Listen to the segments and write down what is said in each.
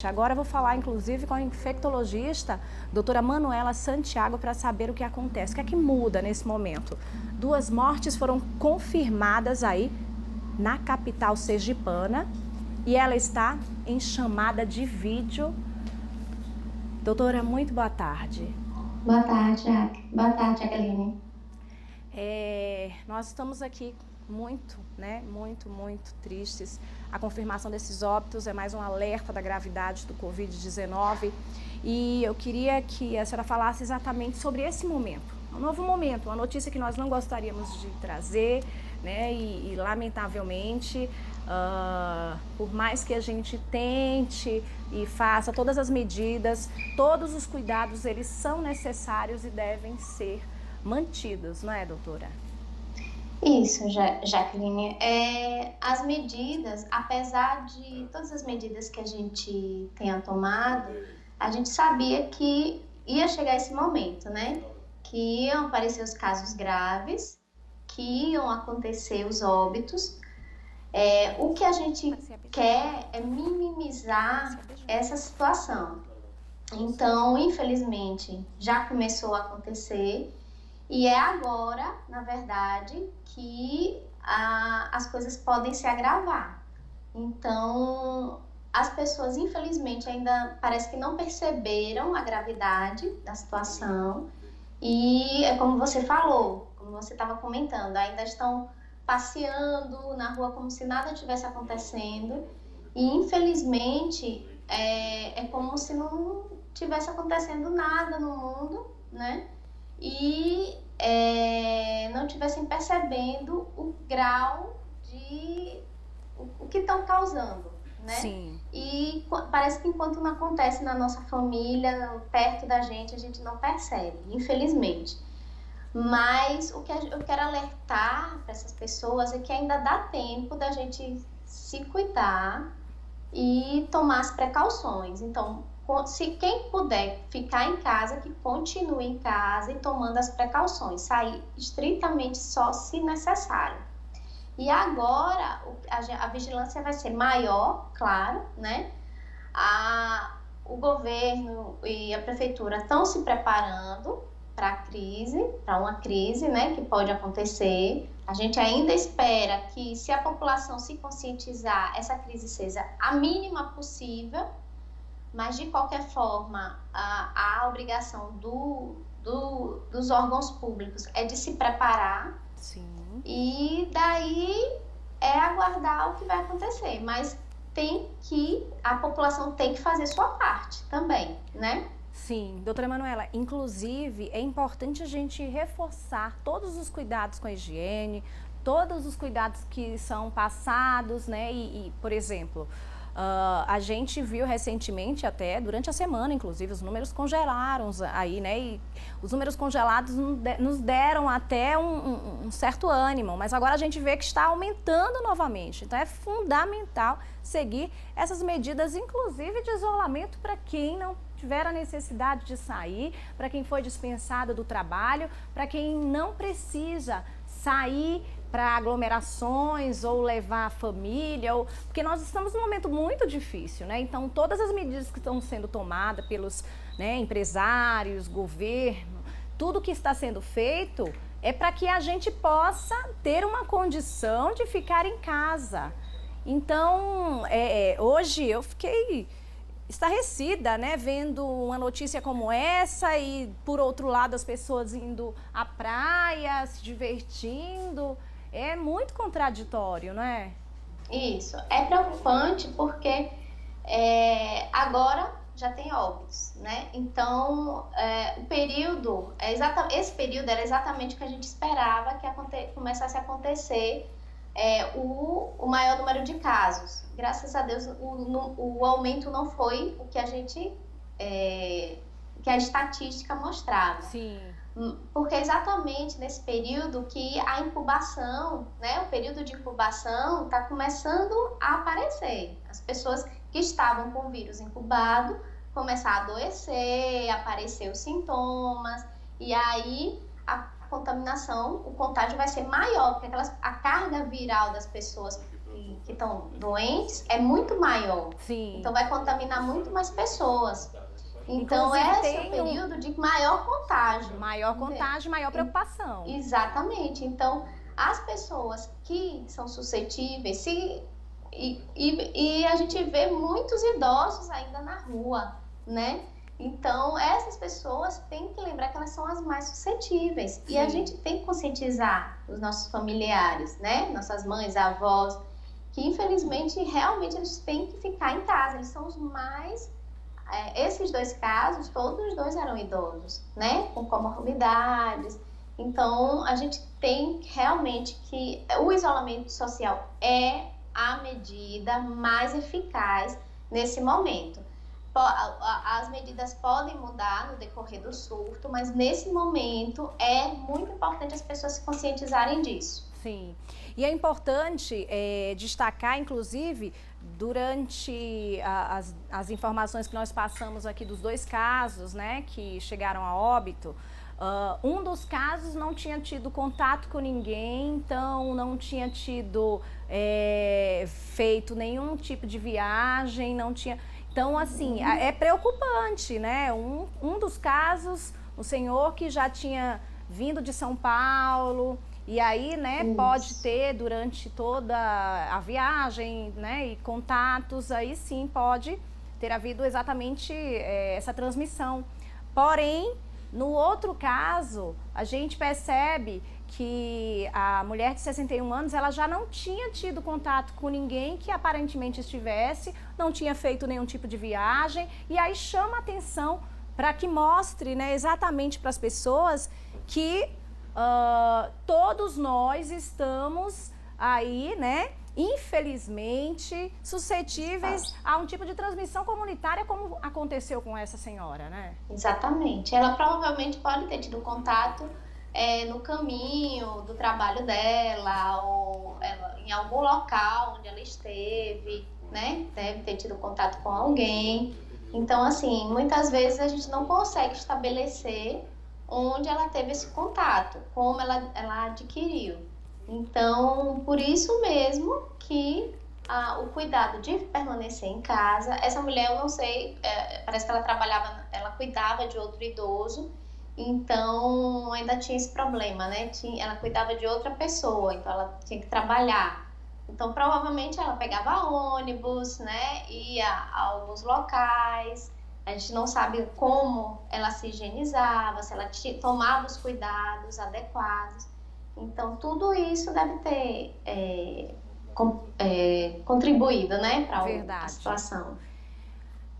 Agora eu vou falar, inclusive, com a infectologista, doutora Manuela Santiago, para saber o que acontece. O que é que muda nesse momento? 2 mortes foram confirmadas aí na capital sergipana e ela está em chamada de vídeo. Doutora, muito boa tarde. Boa tarde, Boa tarde, Jacqueline. Nós estamos aqui muito tristes. A confirmação desses óbitos é mais um alerta da gravidade do Covid-19 e eu queria que a senhora falasse exatamente sobre esse momento, um novo momento, uma notícia que nós não gostaríamos de trazer, né? E lamentavelmente, por mais que a gente tente e faça todas as medidas, todos os cuidados, eles são necessários e devem ser mantidos, não é, doutora? Isso, Jacqueline. As medidas, apesar de todas as medidas que a gente tenha tomado, a gente sabia que ia chegar esse momento, né? Que iam aparecer os casos graves, que iam acontecer os óbitos. O que a gente quer é minimizar essa situação. Então, infelizmente, já começou a acontecer. E é agora, na verdade, que as coisas podem se agravar. Então, as pessoas, infelizmente, ainda parece que não perceberam a gravidade da situação. E é como você falou, como você estava comentando, ainda estão passeando na rua como se nada tivesse acontecendo. E, infelizmente, é como se não tivesse acontecendo nada no mundo, né? E não estivessem percebendo o grau de o que estão causando, né? Sim. E parece que enquanto não acontece na nossa família, perto da gente, a gente não percebe, infelizmente. Mas o que eu quero alertar para essas pessoas é que ainda dá tempo da gente se cuidar e tomar as precauções. Então, se quem puder ficar em casa, que continue em casa e tomando as precauções, sair estritamente só se necessário. E agora a vigilância vai ser maior, claro, né? O governo e a prefeitura estão se preparando para uma crise, né, que pode acontecer. A gente ainda espera que, se a população se conscientizar, essa crise seja a mínima possível. Mas, de qualquer forma, a obrigação dos órgãos públicos é de se preparar. Sim. E daí é aguardar o que vai acontecer. Mas a população tem que fazer sua parte também, né? Sim, doutora Manuela, inclusive é importante a gente reforçar todos os cuidados com a higiene, todos os cuidados que são passados, né? Por exemplo, a gente viu recentemente, até durante a semana, inclusive, os números congelaram aí, né? E os números congelados nos deram até um certo ânimo, mas agora a gente vê que está aumentando novamente. Então é fundamental seguir essas medidas, inclusive de isolamento, para quem não tiver a necessidade de sair, para quem foi dispensado do trabalho, para quem não precisa sair para aglomerações ou levar a família, porque nós estamos num momento muito difícil, né? Então, todas as medidas que estão sendo tomadas pelos, né, empresários, governo, tudo que está sendo feito é para que a gente possa ter uma condição de ficar em casa. Então, hoje eu fiquei estarrecida, né, vendo uma notícia como essa e, por outro lado, as pessoas indo à praia, se divertindo. É muito contraditório, não é? Isso. É preocupante porque agora já tem óbitos, né? Então, esse período era exatamente o que a gente esperava que começasse a acontecer o maior número de casos. Graças a Deus, o aumento não foi o que que a estatística mostrava. Sim. Porque é exatamente nesse período que a incubação, né, o período de incubação está começando a aparecer. As pessoas que estavam com o vírus incubado começaram a adoecer, aparecer os sintomas, e aí contaminação, o contágio vai ser maior, porque a carga viral das pessoas que estão doentes é muito maior. Sim. Então vai contaminar muito mais pessoas. Então Inclusive, esse é o período de maior contágio. Maior contágio, maior preocupação. Exatamente. Então as pessoas que são suscetíveis, e a gente vê muitos idosos ainda na rua, né? Então, essas pessoas têm que lembrar que elas são as mais suscetíveis. Sim. E a gente tem que conscientizar os nossos familiares, né? Nossas mães, avós, que infelizmente, realmente, eles têm que ficar em casa. Eles são os mais... esses 2 casos, todos os 2 eram idosos, né? Com comorbidades. Então, a gente tem realmente que... O isolamento social é a medida mais eficaz nesse momento. As medidas podem mudar no decorrer do surto, mas nesse momento é muito importante as pessoas se conscientizarem disso. Sim, e é importante destacar, inclusive, durante as informações que nós passamos aqui dos 2 casos, né, que chegaram a óbito, um dos casos não tinha tido contato com ninguém, então não tinha tido feito nenhum tipo de viagem, não tinha... Então, assim, é preocupante, né? Um dos casos, o senhor que já tinha vindo de São Paulo, e aí, né, pode ter durante toda a viagem, né, e contatos, aí sim pode ter havido exatamente essa transmissão. Porém, no outro caso, a gente percebe que a mulher de 61 anos, ela já não tinha tido contato com ninguém que aparentemente estivesse, não tinha feito nenhum tipo de viagem, e aí chama a atenção para que mostre, né, exatamente para as pessoas que todos nós estamos aí, né, infelizmente, suscetíveis a um tipo de transmissão comunitária como aconteceu com essa senhora, né? Exatamente. Ela provavelmente pode ter tido contato no caminho do trabalho dela, ou em algum local onde ela esteve, né? Deve ter tido contato com alguém. Então, assim, muitas vezes a gente não consegue estabelecer onde ela teve esse contato, como ela adquiriu. Então, por isso mesmo que o cuidado de permanecer em casa, essa mulher, eu não sei, parece que ela cuidava de outro idoso, então ainda tinha esse problema, né? Ela cuidava de outra pessoa, então ela tinha que trabalhar. Então, provavelmente ela pegava ônibus, né? Ia a alguns locais. A gente não sabe como ela se higienizava, se ela tomava os cuidados adequados. Então, tudo isso deve ter contribuído, né, para a situação.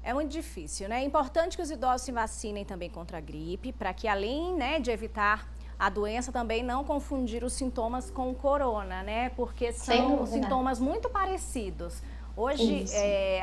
É muito difícil, né? É importante que os idosos se vacinem também contra a gripe, para que além, né, de evitar a doença, também não confundir os sintomas com o corona, né? Porque são sintomas muito parecidos. Hoje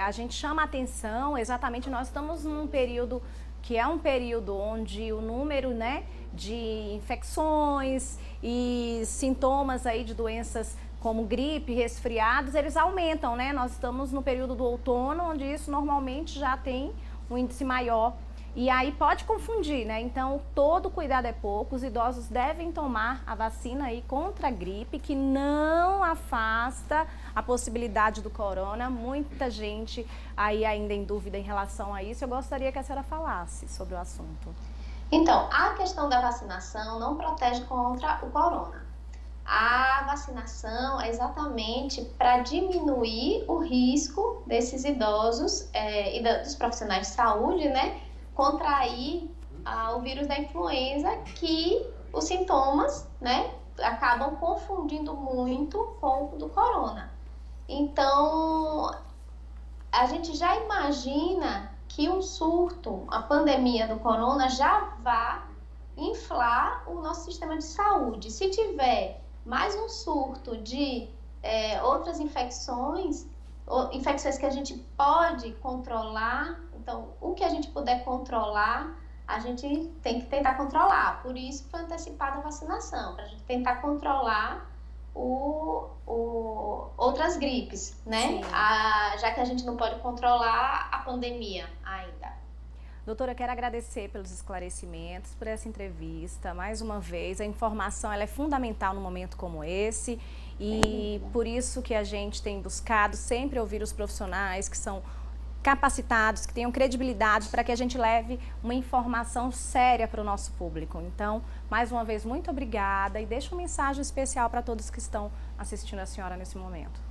a gente chama a atenção, exatamente, nós estamos num período que é um período onde o número, né, de infecções e sintomas aí de doenças como gripe, resfriados, eles aumentam, né? Nós estamos no período do outono, onde isso normalmente já tem um índice maior. E aí pode confundir, né? Então, todo cuidado é pouco. Os idosos devem tomar a vacina aí contra a gripe, que não afasta a possibilidade do corona. Muita gente aí ainda em dúvida em relação a isso. Eu gostaria que a senhora falasse sobre o assunto. Então, a questão da vacinação não protege contra o corona. A vacinação é exatamente para diminuir o risco desses idosos e dos profissionais de saúde, né, contrair o vírus da influenza, que os sintomas, né, acabam confundindo muito com o do corona. Então, a gente já imagina que um surto, a pandemia do corona, já vai inflar o nosso sistema de saúde. Se tiver mais um surto de outras infecções que a gente pode controlar, então o que a gente puder controlar, a gente tem que tentar controlar. Por isso foi antecipada a vacinação, para a gente tentar controlar outras gripes, né? Já que a gente não pode controlar a pandemia ainda. Doutora, eu quero agradecer pelos esclarecimentos, por essa entrevista. Mais uma vez, a informação ela é fundamental num momento como esse E por isso que a gente tem buscado sempre ouvir os profissionais que são capacitados, que tenham credibilidade, para que a gente leve uma informação séria para o nosso público. Então, mais uma vez, muito obrigada e deixo uma mensagem especial para todos que estão assistindo a senhora nesse momento.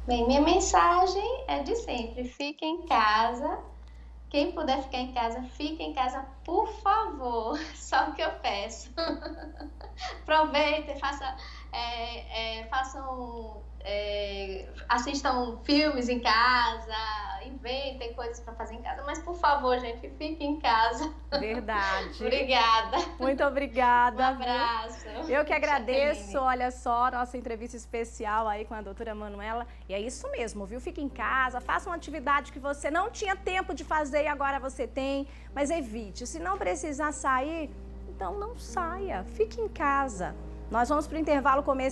Bem, minha mensagem é de sempre: fique em casa. Quem puder ficar em casa, fique em casa, por favor. Só o que eu peço. Aproveitem, assistam filmes em casa, inventem coisas para fazer em casa, mas por favor, gente, fiquem em casa. Verdade. Obrigada. Muito obrigada. Um abraço. Eu que agradeço, olha só, nossa entrevista especial aí com a doutora Manuela. E é isso mesmo, viu? Fique em casa, faça uma atividade que você não tinha tempo de fazer e agora você tem, mas evite. Se não precisar sair, então não saia, fique em casa. Nós vamos para o intervalo comercial.